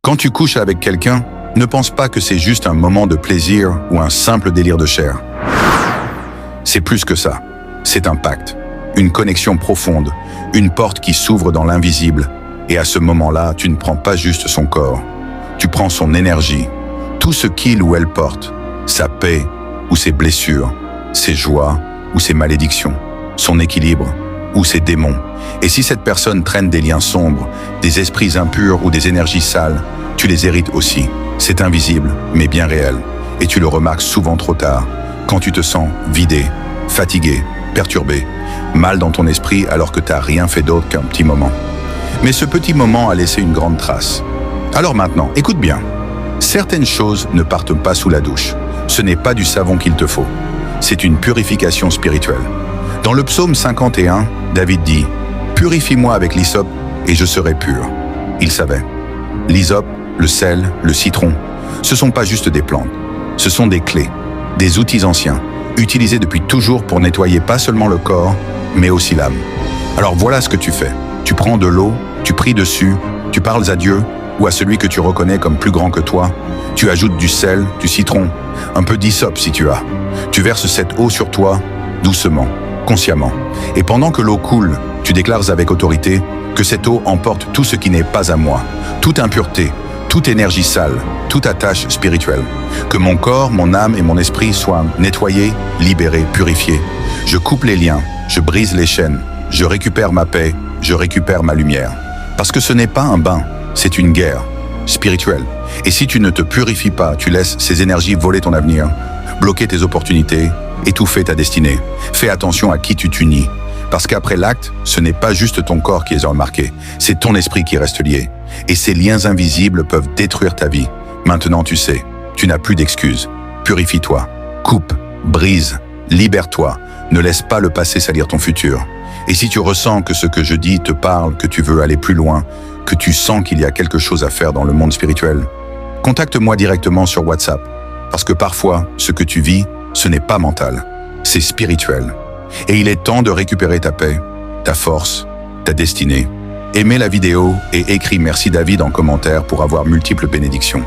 Quand tu couches avec quelqu'un, ne pense pas que c'est juste un moment de plaisir ou un simple délire de chair. C'est plus que ça. C'est un pacte, une connexion profonde, une porte qui s'ouvre dans l'invisible. Et à ce moment-là, tu ne prends pas juste son corps. Tu prends son énergie, tout ce qu'il ou elle porte, sa paix ou ses blessures, ses joies ou ses malédictions, son équilibre ou ses démons. Et si cette personne traîne des liens sombres, des esprits impurs ou des énergies sales, tu les hérites aussi. C'est invisible, mais bien réel. Et tu le remarques souvent trop tard, quand tu te sens vidé, fatigué, perturbé, mal dans ton esprit alors que tu n'as rien fait d'autre qu'un petit moment. Mais ce petit moment a laissé une grande trace. Alors maintenant, écoute bien. Certaines choses ne partent pas sous la douche. Ce n'est pas du savon qu'il te faut. C'est une purification spirituelle. Dans le psaume 51, David dit « Purifie-moi avec l'hysope et je serai pur ». Il savait. L'hysope, le sel, le citron, ce ne sont pas juste des plantes. Ce sont des clés, des outils anciens, utilisés depuis toujours pour nettoyer pas seulement le corps, mais aussi l'âme. Alors voilà ce que tu fais. Tu prends de l'eau, tu pries dessus, tu parles à Dieu ou à celui que tu reconnais comme plus grand que toi. Tu ajoutes du sel, du citron, un peu d'hysope si tu as. Tu verses cette eau sur toi, doucement, consciemment. Et pendant que l'eau coule, tu déclares avec autorité que cette eau emporte tout ce qui n'est pas à moi, toute impureté, toute énergie sale, toute attache spirituelle. Que mon corps, mon âme et mon esprit soient nettoyés, libérés, purifiés. Je coupe les liens, je brise les chaînes, je récupère ma paix, je récupère ma lumière. Parce que ce n'est pas un bain, c'est une guerre spirituelle. Et si tu ne te purifies pas, tu laisses ces énergies voler ton avenir, bloquer tes opportunités, étouffer ta destinée. Fais attention à qui tu t'unis. Parce qu'après l'acte, ce n'est pas juste ton corps qui est remarqué, c'est ton esprit qui reste lié. Et ces liens invisibles peuvent détruire ta vie. Maintenant tu sais, tu n'as plus d'excuses. Purifie-toi, coupe, brise, libère-toi. Ne laisse pas le passé salir ton futur. Et si tu ressens que ce que je dis te parle, que tu veux aller plus loin, que tu sens qu'il y a quelque chose à faire dans le monde spirituel, contacte-moi directement sur WhatsApp. Parce que parfois, ce que tu vis, ce n'est pas mental, c'est spirituel. Et il est temps de récupérer ta paix, ta force, ta destinée. Aimez la vidéo et écris merci David en commentaire pour avoir multiples bénédictions.